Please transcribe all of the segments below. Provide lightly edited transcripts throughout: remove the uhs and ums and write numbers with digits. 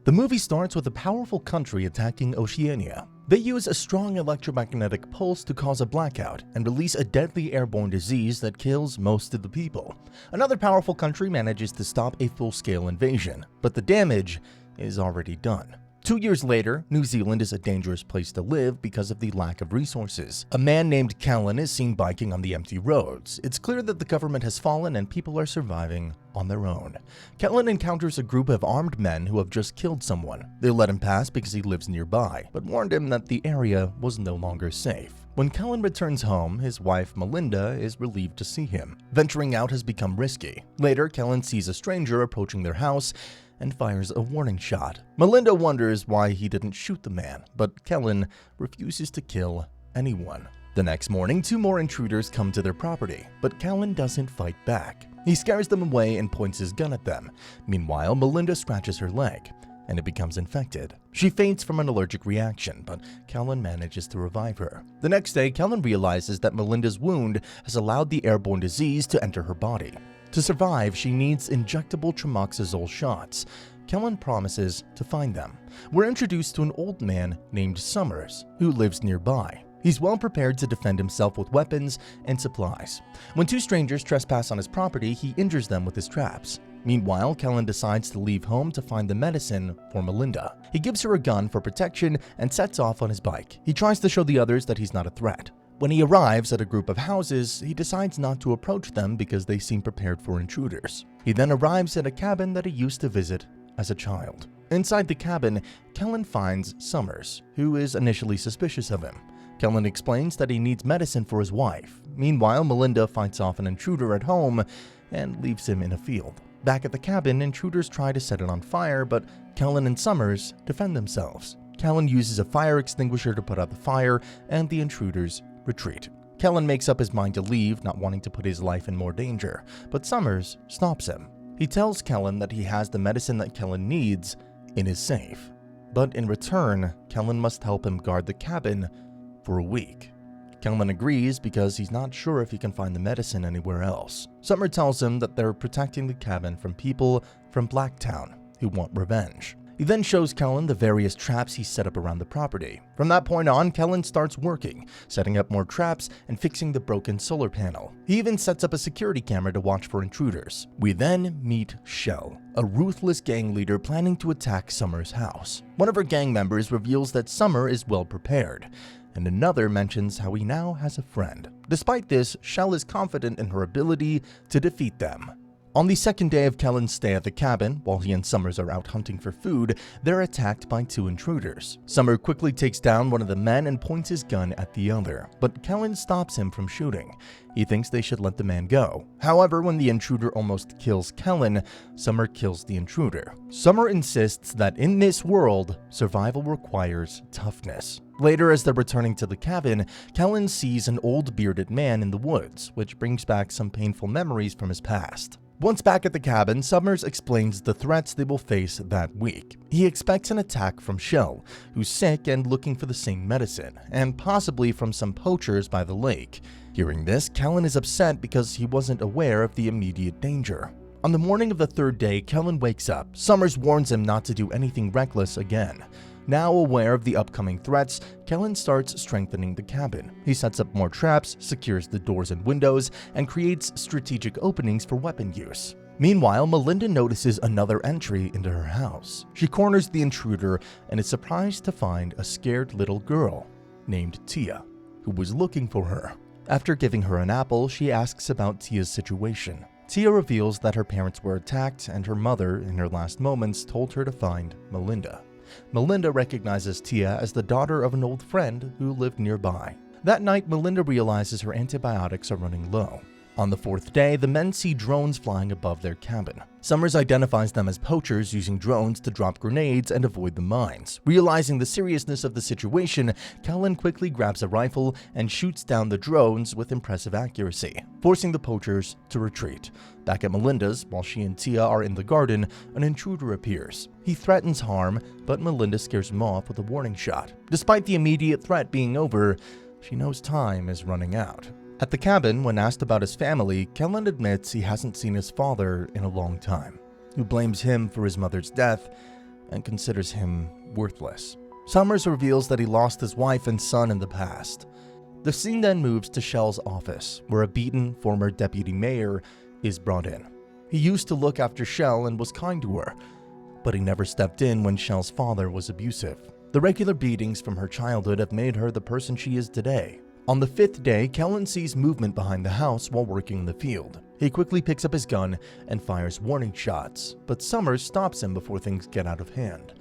The movie starts with a powerful country attacking Oceania. They use a strong electromagnetic pulse to cause a blackout and release a deadly airborne disease that kills most of the people. Another powerful country manages to stop a full-scale invasion, but the damage is already done. 2 years later, New Zealand is a dangerous place to live because of the lack of resources. A man named Callan is seen biking on the empty roads. It's clear that the government has fallen and people are surviving on their own. Callan encounters a group of armed men who have just killed someone. They let him pass because he lives nearby, but warned him that the area was no longer safe. When Callan returns home, his wife Melinda is relieved to see him. Venturing out has become risky. Later, Callan sees a stranger approaching their house and fires a warning shot. Melinda wonders why he didn't shoot the man, but Callan refuses to kill anyone. The next morning, 2 more intruders come to their property, but Callan doesn't fight back. He scares them away and points his gun at them. Meanwhile, Melinda scratches her leg, and it becomes infected. She faints from an allergic reaction, but Callan manages to revive her. The next day, Callan realizes that Melinda's wound has allowed the airborne disease to enter her body. To survive, she needs injectable tremoxazole shots. Callan promises to find them. We're introduced to an old man named Summers, who lives nearby. He's well prepared to defend himself with weapons and supplies. When 2 strangers trespass on his property, he injures them with his traps. Meanwhile, Callan decides to leave home to find the medicine for Melinda. He gives her a gun for protection and sets off on his bike. He tries to show the others that he's not a threat. When he arrives at a group of houses, he decides not to approach them because they seem prepared for intruders. He then arrives at a cabin that he used to visit as a child. Inside the cabin, Callan finds Summers, who is initially suspicious of him. Callan explains that he needs medicine for his wife. Meanwhile, Melinda fights off an intruder at home and leaves him in a field. Back at the cabin, intruders try to set it on fire, but Callan and Summers defend themselves. Callan uses a fire extinguisher to put out the fire, and the intruders retreat. Callan makes up his mind to leave, not wanting to put his life in more danger, but Summers stops him. He tells Callan that he has the medicine that Callan needs in his safe, but in return, Callan must help him guard the cabin for a week. Callan agrees because he's not sure if he can find the medicine anywhere else. Summer tells him that they're protecting the cabin from people from Blacktown who want revenge. He then shows Callan the various traps he set up around the property. From that point on, Callan starts working, setting up more traps and fixing the broken solar panel. He even sets up a security camera to watch for intruders. We then meet Shell, a ruthless gang leader planning to attack Summer's house. One of her gang members reveals that Summer is well prepared, and another mentions how he now has a friend. Despite this, Shell is confident in her ability to defeat them. On the second day of Callan's stay at the cabin, while he and Summers are out hunting for food, they're attacked by 2 intruders. Summer quickly takes down one of the men and points his gun at the other, but Callan stops him from shooting. He thinks they should let the man go. However, when the intruder almost kills Callan, Summer kills the intruder. Summer insists that in this world, survival requires toughness. Later, as they're returning to the cabin, Callan sees an old bearded man in the woods, which brings back some painful memories from his past. Once back at the cabin, Summers explains the threats they will face that week. He expects an attack from Shell, who's sick and looking for the same medicine, and possibly from some poachers by the lake. Hearing this, Callan is upset because he wasn't aware of the immediate danger. On the morning of the 3rd day, Callan wakes up. Summers warns him not to do anything reckless again. Now aware of the upcoming threats, Callan starts strengthening the cabin. He sets up more traps, secures the doors and windows, and creates strategic openings for weapon use. Meanwhile, Melinda notices another entry into her house. She corners the intruder and is surprised to find a scared little girl named Tia, who was looking for her. After giving her an apple, she asks about Tia's situation. Tia reveals that her parents were attacked and her mother, in her last moments, told her to find Melinda. Melinda recognizes Tia as the daughter of an old friend who lived nearby. That night, Melinda realizes her antibiotics are running low. On the 4th day, the men see drones flying above their cabin. Summers identifies them as poachers using drones to drop grenades and avoid the mines. Realizing the seriousness of the situation, Callan quickly grabs a rifle and shoots down the drones with impressive accuracy, forcing the poachers to retreat. Back at Melinda's, while she and Tia are in the garden, an intruder appears. He threatens harm, but Melinda scares him off with a warning shot. Despite the immediate threat being over, she knows time is running out. At the cabin, when asked about his family, Callan admits he hasn't seen his father in a long time, who blames him for his mother's death and considers him worthless. Summers reveals that he lost his wife and son in the past. The scene then moves to Shell's office, where a beaten former deputy mayor is brought in. He used to look after Shell and was kind to her, but he never stepped in when Shell's father was abusive. The regular beatings from her childhood have made her the person she is today. On the 5th day, Kellen sees movement behind the house while working in the field. He quickly picks up his gun and fires warning shots, but Summers stops him before things get out of hand.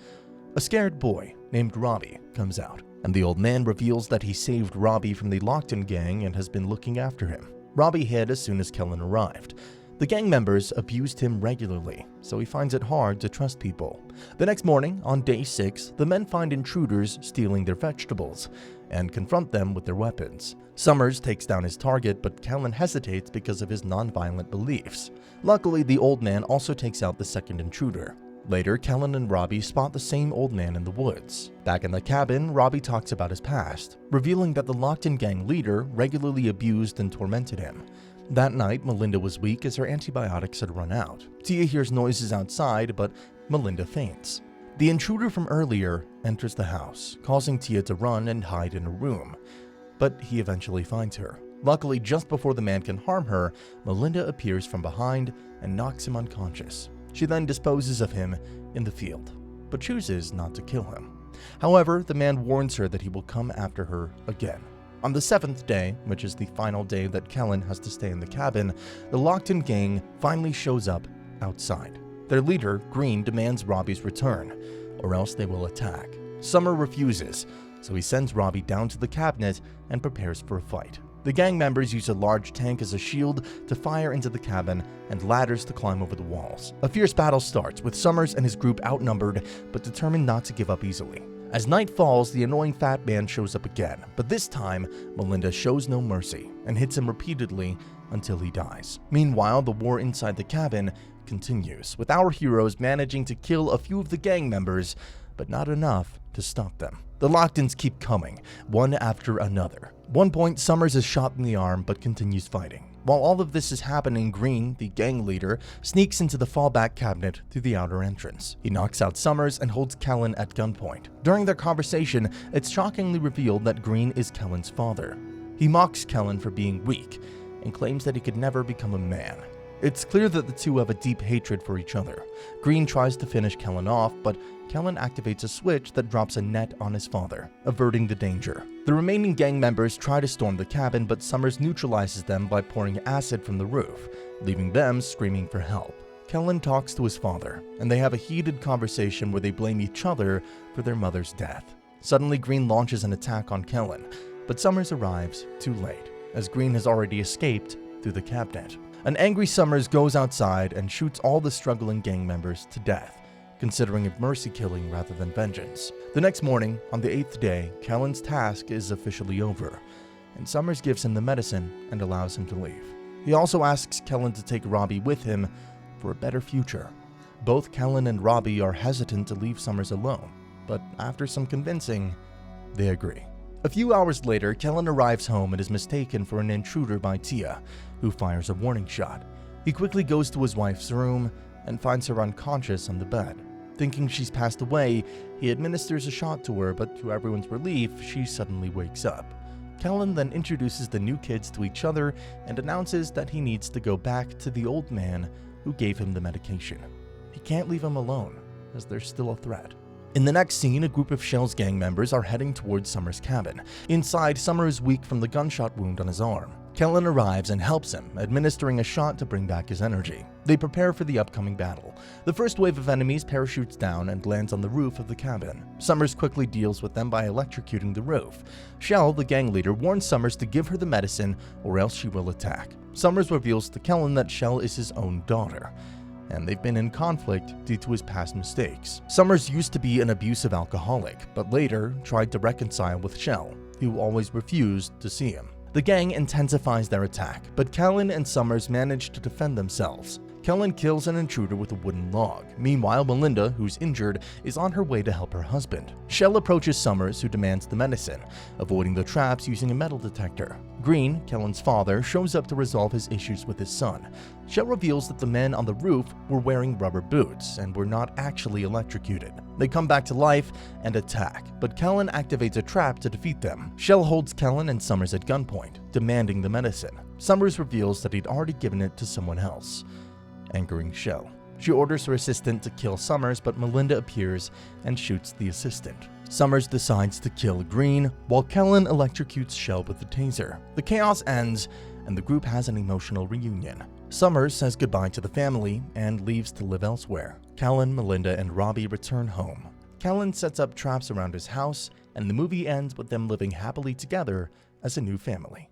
A scared boy named Robbie comes out, and the old man reveals that he saved Robbie from the Lockton gang and has been looking after him. Robbie hid as soon as Kellen arrived. The gang members abused him regularly, so he finds it hard to trust people. The next morning, on day 6, the men find intruders stealing their vegetables and confront them with their weapons. Summers takes down his target, but Kellen hesitates because of his non-violent beliefs. Luckily, the old man also takes out the second intruder. Later, Kellen and Robbie spot the same old man in the woods. Back in the cabin, Robbie talks about his past, revealing that the Lockton gang leader regularly abused and tormented him. That night, Melinda was weak as her antibiotics had run out. Tia hears noises outside, but Melinda faints. The intruder from earlier enters the house, causing Tia to run and hide in a room, but he eventually finds her. Luckily, just before the man can harm her, Melinda appears from behind and knocks him unconscious. She then disposes of him in the field, but chooses not to kill him. However, the man warns her that he will come after her again. On the 7th day, which is the final day that Kellen has to stay in the cabin, the Lockton gang finally shows up outside. Their leader, Green, demands Robbie's return, or else they will attack. Summer refuses, so he sends Robbie down to the cabinet and prepares for a fight. The gang members use a large tank as a shield to fire into the cabin and ladders to climb over the walls. A fierce battle starts, with Summers and his group outnumbered, but determined not to give up easily. As night falls, the annoying fat man shows up again, but this time, Melinda shows no mercy and hits him repeatedly until he dies. Meanwhile, the war inside the cabin continues, with our heroes managing to kill a few of the gang members, but not enough to stop them. The Locktons keep coming, one after another. At one point, Summers is shot in the arm, but continues fighting. While all of this is happening, Green, the gang leader, sneaks into the fallback cabinet through the outer entrance. He knocks out Summers and holds Kellen at gunpoint. During their conversation, it's shockingly revealed that Green is Kellen's father. He mocks Kellen for being weak and claims that he could never become a man. It's clear that the two have a deep hatred for each other. Green tries to finish Kellen off, but Kellen activates a switch that drops a net on his father, averting the danger. The remaining gang members try to storm the cabin, but Summers neutralizes them by pouring acid from the roof, leaving them screaming for help. Kellen talks to his father, and they have a heated conversation where they blame each other for their mother's death. Suddenly, Green launches an attack on Kellen, but Summers arrives too late, as Green has already escaped through the cabinet. An angry Summers goes outside and shoots all the struggling gang members to death, considering it mercy killing rather than vengeance. The next morning, on the 8th day, Kellen's task is officially over, and Summers gives him the medicine and allows him to leave. He also asks Kellen to take Robbie with him for a better future. Both Kellen and Robbie are hesitant to leave Summers alone, but after some convincing, they agree. A few hours later, Kellen arrives home and is mistaken for an intruder by Tia, who fires a warning shot. He quickly goes to his wife's room and finds her unconscious on the bed. Thinking she's passed away, he administers a shot to her, but to everyone's relief, she suddenly wakes up. Kellen then introduces the new kids to each other and announces that he needs to go back to the old man who gave him the medication. He can't leave him alone, as there's still a threat. In the next scene, a group of Shell's gang members are heading towards Summers' cabin. Inside, Summer is weak from the gunshot wound on his arm. Kellen arrives and helps him, administering a shot to bring back his energy. They prepare for the upcoming battle. The first wave of enemies parachutes down and lands on the roof of the cabin. Summers quickly deals with them by electrocuting the roof. Shell, the gang leader, warns Summers to give her the medicine or else she will attack. Summers reveals to Kellen that Shell is his own daughter, and they've been in conflict due to his past mistakes. Summers used to be an abusive alcoholic, but later tried to reconcile with Shell, who always refused to see him. The gang intensifies their attack, but Kellen and Summers manage to defend themselves. Kellen kills an intruder with a wooden log. Meanwhile, Melinda, who's injured, is on her way to help her husband. Shell approaches Summers, who demands the medicine, avoiding the traps using a metal detector. Green, Kellen's father, shows up to resolve his issues with his son. Shell reveals that the men on the roof were wearing rubber boots and were not actually electrocuted. They come back to life and attack, but Kellen activates a trap to defeat them. Shell holds Kellen and Summers at gunpoint, demanding the medicine. Summers reveals that he'd already given it to someone else, angering Shell. She orders her assistant to kill Summers, but Melinda appears and shoots the assistant. Summers decides to kill Green, while Kellen electrocutes Shell with the taser. The chaos ends, and the group has an emotional reunion. Summers says goodbye to the family and leaves to live elsewhere. Kellen, Melinda, and Robbie return home. Kellen sets up traps around his house, and the movie ends with them living happily together as a new family.